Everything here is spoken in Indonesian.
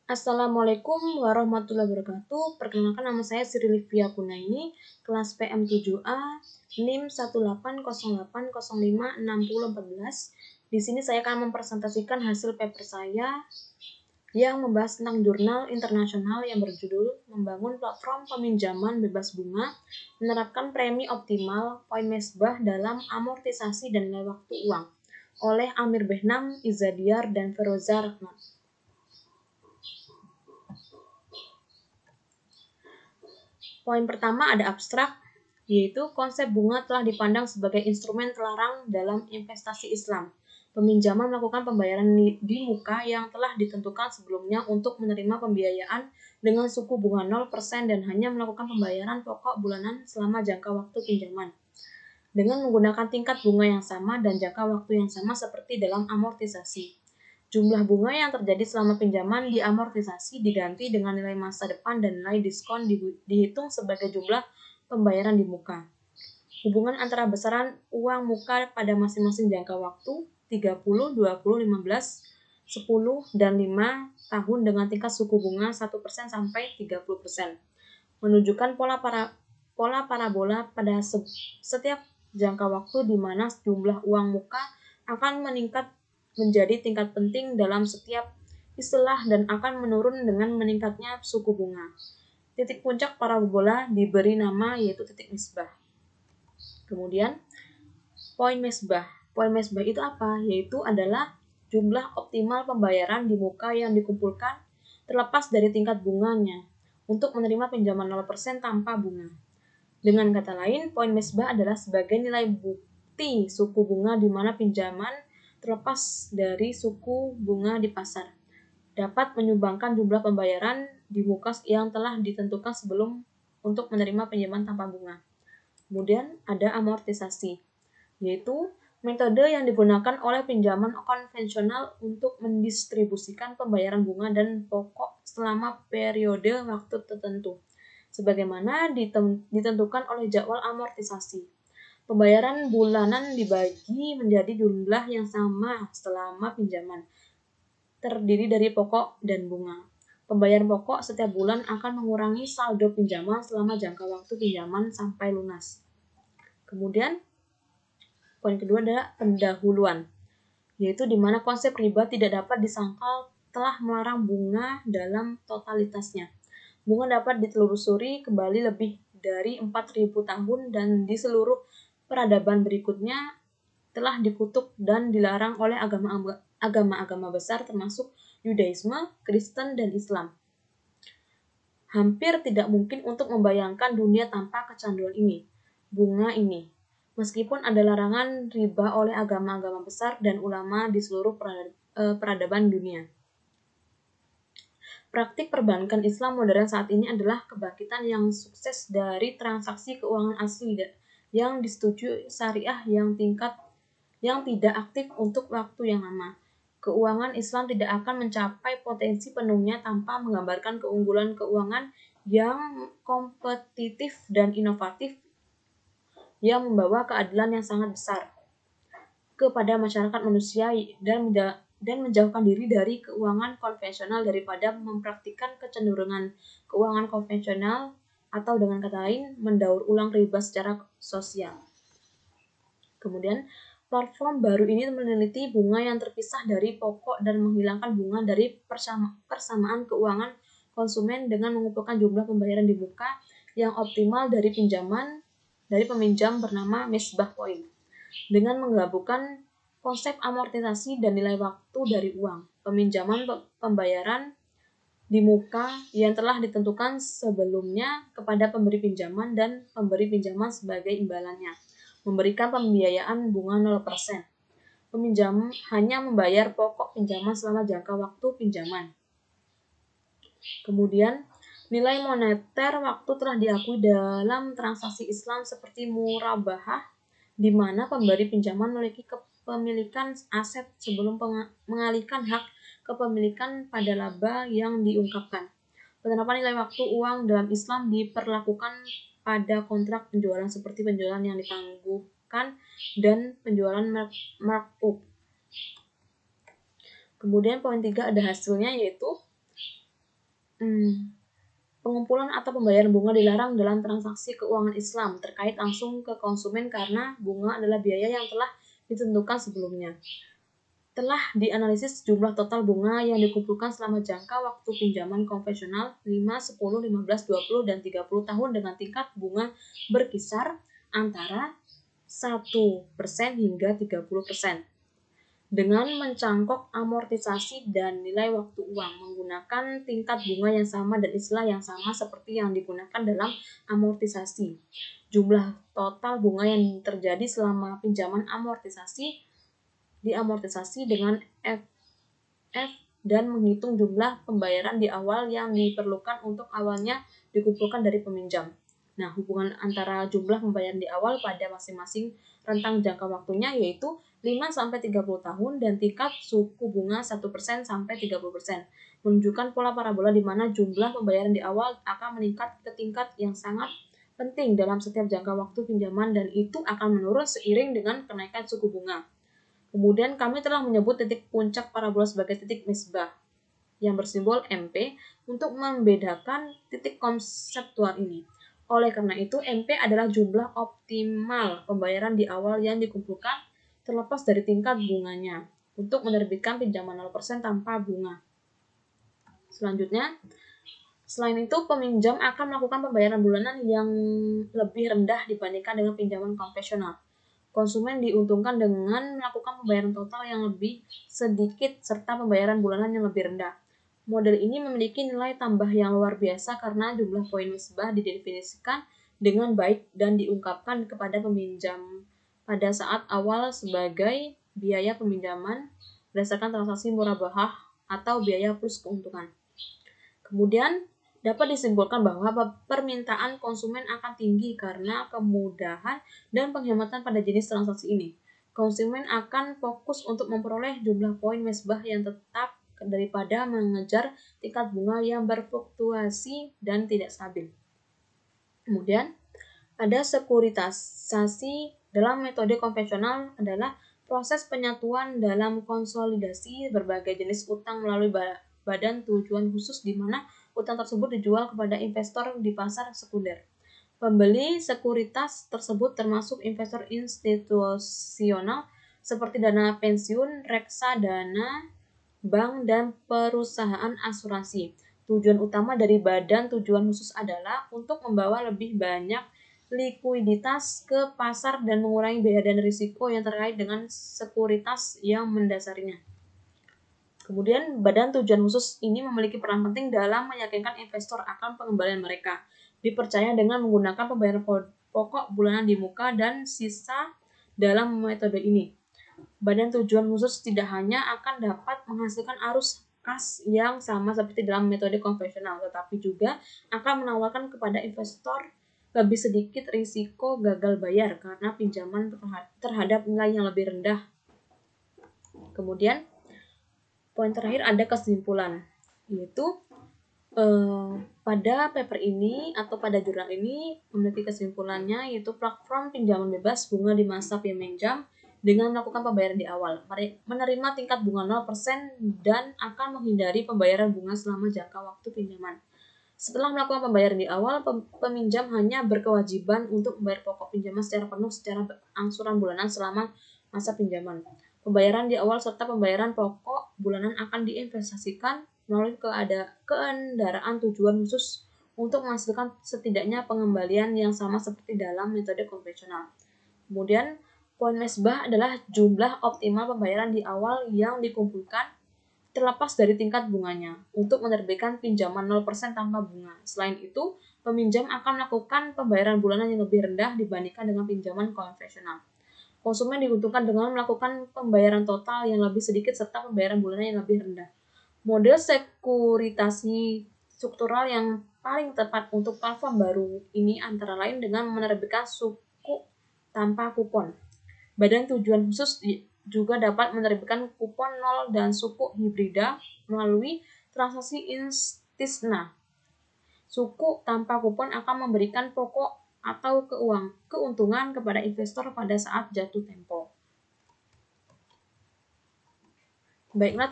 Assalamualaikum warahmatullahi wabarakatuh. Perkenalkan, nama saya Sri Livia Kunaini, kelas PM7A, NIM 180805604. Di sini saya akan mempresentasikan hasil paper saya yang membahas tentang jurnal internasional yang berjudul Membangun Platform Peminjaman Bebas Bunga, Menerapkan Premi Optimal, Poin Mesbah dalam Amortisasi dan Nilai Waktu Uang, oleh Amir Behnam, Izadiar, dan Feroza Rahman. Poin pertama ada abstrak, yaitu konsep bunga telah dipandang sebagai instrumen terlarang dalam investasi Islam. Peminjaman melakukan pembayaran di muka yang telah ditentukan sebelumnya untuk menerima pembiayaan dengan suku bunga 0% dan hanya melakukan pembayaran pokok bulanan selama jangka waktu pinjaman, dengan menggunakan tingkat bunga yang sama dan jangka waktu yang sama seperti dalam amortisasi. Jumlah bunga yang terjadi selama pinjaman diamortisasi diganti dengan nilai masa depan dan nilai diskon dihitung sebagai jumlah pembayaran di muka. Hubungan antara besaran uang muka pada masing-masing jangka waktu 30, 20, 15, 10, dan 5 tahun dengan tingkat suku bunga 1% sampai 30%. Menunjukkan pola parabola pada setiap jangka waktu di mana jumlah uang muka akan meningkat menjadi tingkat penting dalam setiap istilah dan akan menurun dengan meningkatnya suku bunga. Titik puncak parabola diberi nama yaitu titik mesbah. Kemudian, poin mesbah. Poin mesbah itu apa? Yaitu adalah jumlah optimal pembayaran di muka yang dikumpulkan terlepas dari tingkat bunganya untuk menerima pinjaman 0% tanpa bunga. Dengan kata lain, poin mesbah adalah sebagai nilai bukti suku bunga di mana pinjaman terlepas dari suku bunga di pasar dapat menyumbangkan jumlah pembayaran di muka yang telah ditentukan sebelum untuk menerima pinjaman tanpa bunga. Kemudian ada amortisasi, yaitu metode yang digunakan oleh pinjaman konvensional untuk mendistribusikan pembayaran bunga dan pokok selama periode waktu tertentu, sebagaimana ditentukan oleh jadwal amortisasi. Pembayaran bulanan dibagi menjadi jumlah yang sama selama pinjaman, terdiri dari pokok dan bunga. Pembayaran pokok setiap bulan akan mengurangi saldo pinjaman selama jangka waktu pinjaman sampai lunas. Kemudian, poin kedua adalah pendahuluan, yaitu di mana konsep riba tidak dapat disangkal telah melarang bunga dalam totalitasnya. Bunga dapat ditelusuri kembali lebih dari 4.000 tahun dan di seluruh peradaban berikutnya telah dikutuk dan dilarang oleh agama-agama besar termasuk Yudaisme, Kristen, dan Islam. Hampir tidak mungkin untuk membayangkan dunia tanpa kecanduan ini, bunga ini, meskipun ada larangan riba oleh agama-agama besar dan ulama di seluruh peradaban dunia. Praktik perbankan Islam modern saat ini adalah kebangkitan yang sukses dari transaksi keuangan asli yang disetujui syariah yang tidak aktif untuk waktu yang lama. Keuangan Islam tidak akan mencapai potensi penuhnya tanpa menggambarkan keunggulan keuangan yang kompetitif dan inovatif yang membawa keadilan yang sangat besar kepada masyarakat manusia dan menjauhkan diri dari keuangan konvensional daripada mempraktikkan kecenderungan keuangan konvensional atau dengan kata lain mendaur ulang riba secara sosial. Kemudian, platform baru ini meneliti bunga yang terpisah dari pokok dan menghilangkan bunga dari persamaan keuangan konsumen dengan mengumpulkan jumlah pembayaran di muka yang optimal dari peminjam bernama mesbah point, dengan menggabungkan konsep amortisasi dan nilai waktu dari uang. Peminjaman pembayaran di muka yang telah ditentukan sebelumnya kepada pemberi pinjaman dan pemberi pinjaman sebagai imbalannya, memberikan pembiayaan bunga 0%. Peminjam hanya membayar pokok pinjaman selama jangka waktu pinjaman. Kemudian, nilai moneter waktu telah diakui dalam transaksi Islam seperti murabahah, di mana pemberi pinjaman memiliki kepemilikan aset sebelum mengalihkan hak kepemilikan pada laba yang diungkapkan. Penerapan nilai waktu uang dalam Islam diperlakukan pada kontrak penjualan seperti penjualan yang ditangguhkan dan penjualan markup. Kemudian poin 3 ada hasilnya, yaitu Pengumpulan atau pembayaran bunga dilarang dalam transaksi keuangan Islam terkait langsung ke konsumen karena bunga adalah biaya yang telah ditentukan sebelumnya. Telah dianalisis jumlah total bunga yang dikumpulkan selama jangka waktu pinjaman konvensional 5, 10, 15, 20, dan 30 tahun dengan tingkat bunga berkisar antara 1% hingga 30%. Dengan mencangkok amortisasi dan nilai waktu uang menggunakan tingkat bunga yang sama dan istilah yang sama seperti yang digunakan dalam amortisasi. Jumlah total bunga yang terjadi selama pinjaman diamortisasi dengan FF dan menghitung jumlah pembayaran di awal yang diperlukan untuk awalnya dikumpulkan dari peminjam. Nah, hubungan antara jumlah pembayaran di awal pada masing-masing rentang jangka waktunya yaitu 5-30 tahun dan tingkat suku bunga 1% sampai 30%. Menunjukkan pola parabola di mana jumlah pembayaran di awal akan meningkat ke tingkat yang sangat penting dalam setiap jangka waktu pinjaman dan itu akan menurun seiring dengan kenaikan suku bunga. Kemudian kami telah menyebut titik puncak parabola sebagai titik misbah yang bersimbol MP untuk membedakan titik konseptual ini. Oleh karena itu, MP adalah jumlah optimal pembayaran di awal yang dikumpulkan terlepas dari tingkat bunganya untuk menerbitkan pinjaman 0% tanpa bunga. Selanjutnya, selain itu, peminjam akan melakukan pembayaran bulanan yang lebih rendah dibandingkan dengan pinjaman konvensional. Konsumen diuntungkan dengan melakukan pembayaran total yang lebih sedikit serta pembayaran bulanan yang lebih rendah. Model ini memiliki nilai tambah yang luar biasa karena jumlah poin misbah didefinisikan dengan baik dan diungkapkan kepada peminjam pada saat awal sebagai biaya peminjaman berdasarkan transaksi murabahah atau biaya plus keuntungan. Kemudian dapat disimpulkan bahwa permintaan konsumen akan tinggi karena kemudahan dan penghematan pada jenis transaksi ini. Konsumen akan fokus untuk memperoleh jumlah poin misbah yang tetap daripada mengejar tingkat bunga yang berfluktuasi dan tidak stabil. Kemudian, ada sekuritisasi dalam metode konvensional adalah proses penyatuan dalam konsolidasi berbagai jenis utang melalui badan tujuan khusus di mana utang tersebut dijual kepada investor di pasar sekunder. Pembeli sekuritas tersebut termasuk investor institusional seperti dana pensiun, reksadana, bank, dan perusahaan asuransi. Tujuan utama dari badan tujuan khusus adalah untuk membawa lebih banyak likuiditas ke pasar dan mengurangi biaya dan risiko yang terkait dengan sekuritas yang mendasarinya. Kemudian, badan tujuan khusus ini memiliki peran penting dalam meyakinkan investor akan pengembalian mereka. Dipercaya dengan menggunakan pembayaran pokok bulanan di muka dan sisa dalam metode ini. Badan tujuan khusus tidak hanya akan dapat menghasilkan arus kas yang sama seperti dalam metode konvensional, tetapi juga akan menawarkan kepada investor lebih sedikit risiko gagal bayar karena pinjaman terhadap nilai yang lebih rendah. Kemudian, poin terakhir ada kesimpulan, yaitu pada paper ini atau pada jurnal ini memiliki kesimpulannya yaitu platform pinjaman bebas bunga di masa peminjam dengan melakukan pembayaran di awal, menerima tingkat bunga 0% dan akan menghindari pembayaran bunga selama jangka waktu pinjaman. Setelah melakukan pembayaran di awal, peminjam hanya berkewajiban untuk membayar pokok pinjaman secara penuh secara angsuran bulanan selama masa pinjaman. Pembayaran di awal serta pembayaran pokok bulanan akan diinvestasikan melalui kendaraan tujuan khusus untuk menghasilkan setidaknya pengembalian yang sama seperti dalam metode konvensional. Kemudian, poin misbah adalah jumlah optimal pembayaran di awal yang dikumpulkan terlepas dari tingkat bunganya untuk menerbitkan pinjaman 0% tanpa bunga. Selain itu, peminjam akan melakukan pembayaran bulanan yang lebih rendah dibandingkan dengan pinjaman konvensional. Konsumen diuntungkan dengan melakukan pembayaran total yang lebih sedikit serta pembayaran bulanan yang lebih rendah. Model sekuritasi struktural yang paling tepat untuk platform baru ini antara lain dengan menerbitkan suku tanpa kupon. Badan tujuan khusus juga dapat menerbitkan kupon 0 dan suku hibrida melalui transaksi istisna. Suku tanpa kupon akan memberikan pokok atau keuntungan kepada investor pada saat jatuh tempo. Baiklah,